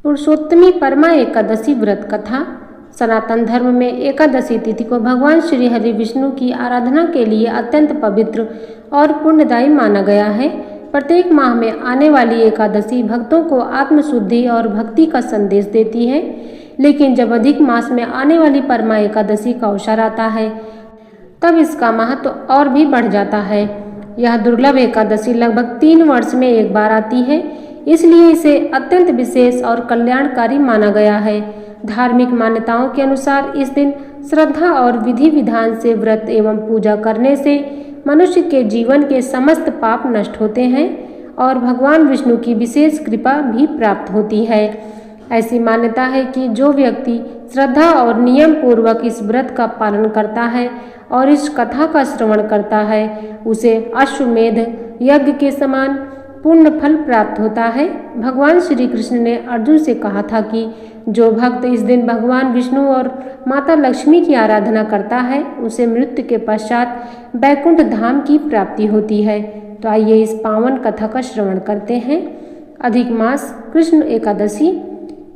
पुरुषोत्तमी परमा एकादशी व्रत कथा। सनातन धर्म में एकादशी तिथि को भगवान श्री हरि विष्णु की आराधना के लिए अत्यंत पवित्र और पुण्यदायी माना गया है। प्रत्येक माह में आने वाली एकादशी भक्तों को आत्मशुद्धि और भक्ति का संदेश देती है, लेकिन जब अधिक मास में आने वाली परमा एकादशी का अवसर आता है तब इसका महत्व और भी बढ़ जाता है। यह दुर्लभ एकादशी लगभग 3 वर्ष में एक बार आती है, इसलिए इसे अत्यंत विशेष और कल्याणकारी माना गया है। धार्मिक मान्यताओं के अनुसार इस दिन श्रद्धा और विधि विधान से व्रत एवं पूजा करने से मनुष्य के जीवन के समस्त पाप नष्ट होते हैं और भगवान विष्णु की विशेष कृपा भी प्राप्त होती है। ऐसी मान्यता है कि जो व्यक्ति श्रद्धा और नियम पूर्वक इस व्रत का पालन करता है और इस कथा का श्रवण करता है, उसे अश्वमेध यज्ञ के समान पूर्ण फल प्राप्त होता है। भगवान श्री कृष्ण ने अर्जुन से कहा था कि जो भक्त इस दिन भगवान विष्णु और माता लक्ष्मी की आराधना करता है, उसे मृत्यु के पश्चात बैकुंठ धाम की प्राप्ति होती है। तो आइए इस पावन कथा का श्रवण करते हैं। अधिक मास कृष्ण एकादशी।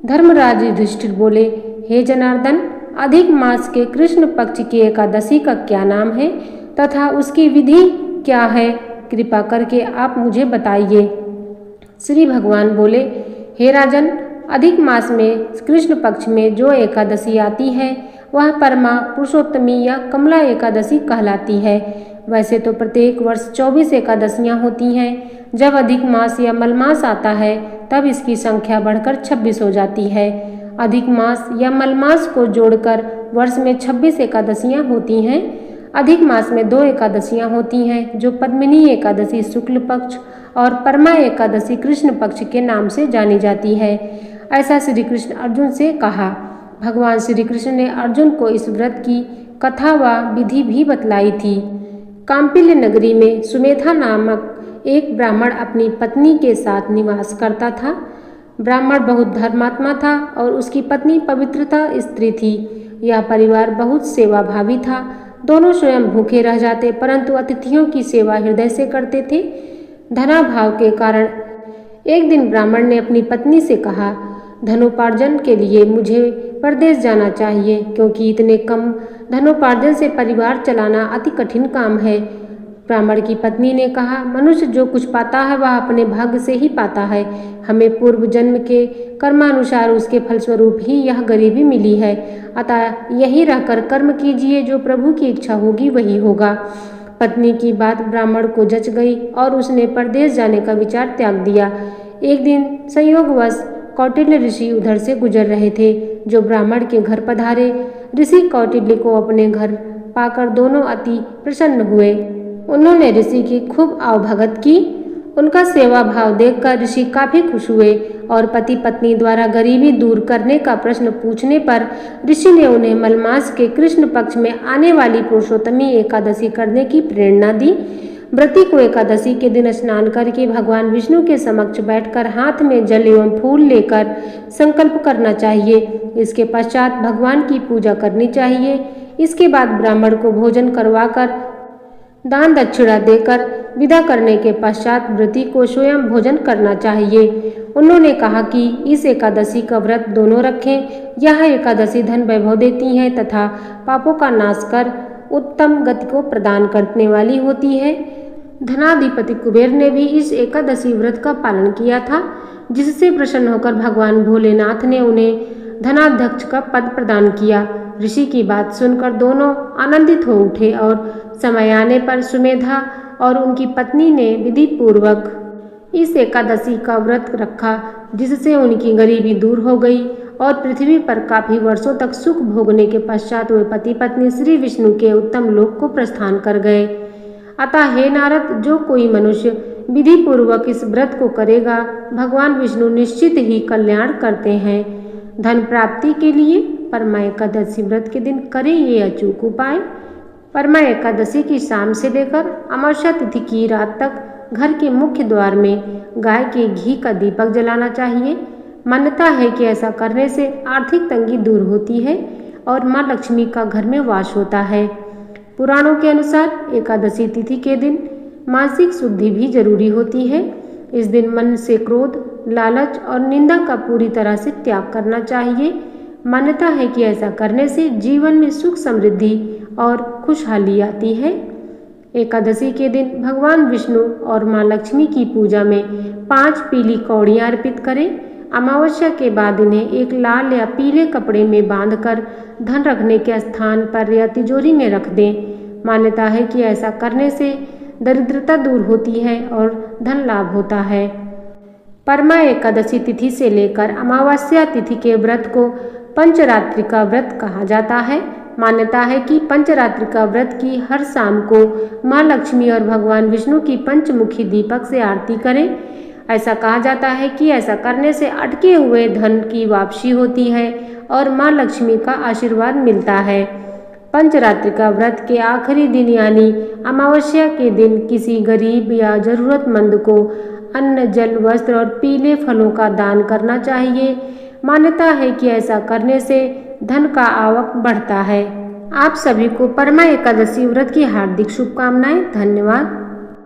धर्मराज युधिष्ठिर बोले, हे जनार्दन, अधिक मास के कृष्ण पक्ष की एकादशी का क्या नाम है तथा उसकी विधि क्या है? कृपा करके आप मुझे बताइए। श्री भगवान बोले, हे राजन, अधिक मास में कृष्ण पक्ष में जो एकादशी आती है वह परमा, पुरुषोत्तमी या कमला एकादशी कहलाती है। वैसे तो प्रत्येक वर्ष 24 एकादशियाँ होती हैं। जब अधिक मास या मलमास आता है तब इसकी संख्या बढ़कर 26 हो जाती है। अधिक मास या मलमास को जोड़कर वर्ष में 26 एकादशियाँ होती हैं। अधिक मास में 2 एकादशियाँ होती हैं, जो पद्मिनी एकादशी शुक्ल पक्ष और परमा एकादशी कृष्ण पक्ष के नाम से जानी जाती है। ऐसा श्री कृष्ण अर्जुन से कहा। भगवान श्री कृष्ण ने अर्जुन को इस व्रत की कथा व विधि भी बतलाई थी। काम्पिल्य नगरी में सुमेधा नामक एक ब्राह्मण अपनी पत्नी के साथ निवास करता था। ब्राह्मण बहुत धर्मात्मा था और उसकी पत्नी पवित्रता स्त्री थी। यह परिवार बहुत सेवाभावी था। दोनों स्वयं भूखे रह जाते, परंतु अतिथियों की सेवा हृदय से करते थे। धनाभाव के कारण एक दिन ब्राह्मण ने अपनी पत्नी से कहा, धनोपार्जन के लिए मुझे परदेश जाना चाहिए, क्योंकि इतने कम धनोपार्जन से परिवार चलाना अति कठिन काम है। ब्राह्मण की पत्नी ने कहा, मनुष्य जो कुछ पाता है वह अपने भाग्य से ही पाता है। हमें पूर्व जन्म के कर्मानुसार उसके फलस्वरूप ही यह गरीबी मिली है। अतः यही रहकर कर्म कीजिए, जो प्रभु की इच्छा होगी वही होगा। पत्नी की बात ब्राह्मण को जच गई और उसने परदेश जाने का विचार त्याग दिया। एक दिन संयोगवश कौटिल्य ऋषि उधर से गुजर रहे थे, जो ब्राह्मण के घर पधारे। ऋषि कौटिल्य को अपने घर पाकर दोनों अति प्रसन्न हुए। उन्होंने ऋषि की खूब आवभगत की। उनका सेवा भाव देखकर ऋषि काफी खुश हुए और पति पत्नी द्वारा गरीबी दूर करने का प्रश्न पूछने पर ऋषि ने उन्हें मलमास के कृष्ण पक्ष में आने वाली पुरुषोत्तमी एकादशी करने की प्रेरणा दी। व्रती को एकादशी के दिन स्नान करके भगवान विष्णु के समक्ष बैठकर हाथ में जल एवं फूल लेकर संकल्प करना चाहिए। इसके पश्चात भगवान की पूजा करनी चाहिए। इसके बाद ब्राह्मण को भोजन करवाकर दान दक्षिणा देकर विदा करने के पश्चात व्रती को स्वयं भोजन करना चाहिए। उन्होंने कहा कि इस एकादशी का व्रत दोनों रखें। यह एकादशी धन वैभव देती है तथा पापों का नाश कर उत्तम गति को प्रदान करने वाली होती है। धनाधिपति कुबेर ने भी इस एकादशी व्रत का पालन किया था, जिससे प्रसन्न होकर भगवान भोलेनाथ ने उन्हें धनाध्यक्ष का पद प्रदान किया। ऋषि की बात सुनकर दोनों आनंदित हो उठे और समय आने पर सुमेधा और उनकी पत्नी ने विधि पूर्वक इस एकादशी का व्रत रखा, जिससे उनकी गरीबी दूर हो गई और पृथ्वी पर काफी वर्षों तक सुख भोगने के पश्चात वे पति पत्नी श्री विष्णु के उत्तम लोक को प्रस्थान कर गए। अतः हे नारद, जो कोई मनुष्य विधि पूर्वक इस व्रत को करेगा, भगवान विष्णु निश्चित ही कल्याण करते हैं। धन प्राप्ति के लिए परमा एकादशी व्रत के दिन करें ये अचूक उपाय। परमा एकादशी की शाम से लेकर अमावस्या तिथि की रात तक घर के मुख्य द्वार में गाय के घी का दीपक जलाना चाहिए। मान्यता है कि ऐसा करने से आर्थिक तंगी दूर होती है और माँ लक्ष्मी का घर में वास होता है। पुराणों के अनुसार एकादशी तिथि के दिन मानसिक शुद्धि भी जरूरी होती है। इस दिन मन से क्रोध, लालच और निंदा का पूरी तरह से त्याग करना चाहिए। मान्यता है कि ऐसा करने से जीवन में सुख समृद्धि और खुशहाली आती है। एकादशी के दिन भगवान विष्णु और माँ लक्ष्मी की पूजा में 5 पीली कौड़ियाँ अर्पित करें। अमावस्या के बाद इन्हें एक लाल या पीले कपड़े में बांधकर धन रखने के स्थान पर या तिजोरी में रख दें। मान्यता है कि ऐसा करने से दरिद्रता दूर होती है और धन लाभ होता है। परमा एकादशी तिथि से लेकर अमावस्या तिथि के व्रत को पंचरात्रि का व्रत कहा जाता है। मान्यता है कि पंचरात्रि का व्रत की हर शाम को माँ लक्ष्मी और भगवान विष्णु की पंचमुखी दीपक से आरती करें। ऐसा कहा जाता है कि ऐसा करने से अटके हुए धन की वापसी होती है और माँ लक्ष्मी का आशीर्वाद मिलता है। पंचरात्रि का व्रत के आखिरी दिन यानी अमावस्या के दिन किसी गरीब या जरूरतमंद को अन्न, जल, वस्त्र और पीले फलों का दान करना चाहिए। मान्यता है कि ऐसा करने से धन का आवक बढ़ता है। आप सभी को परमा एकादशी व्रत की हार्दिक शुभकामनाएं। धन्यवाद।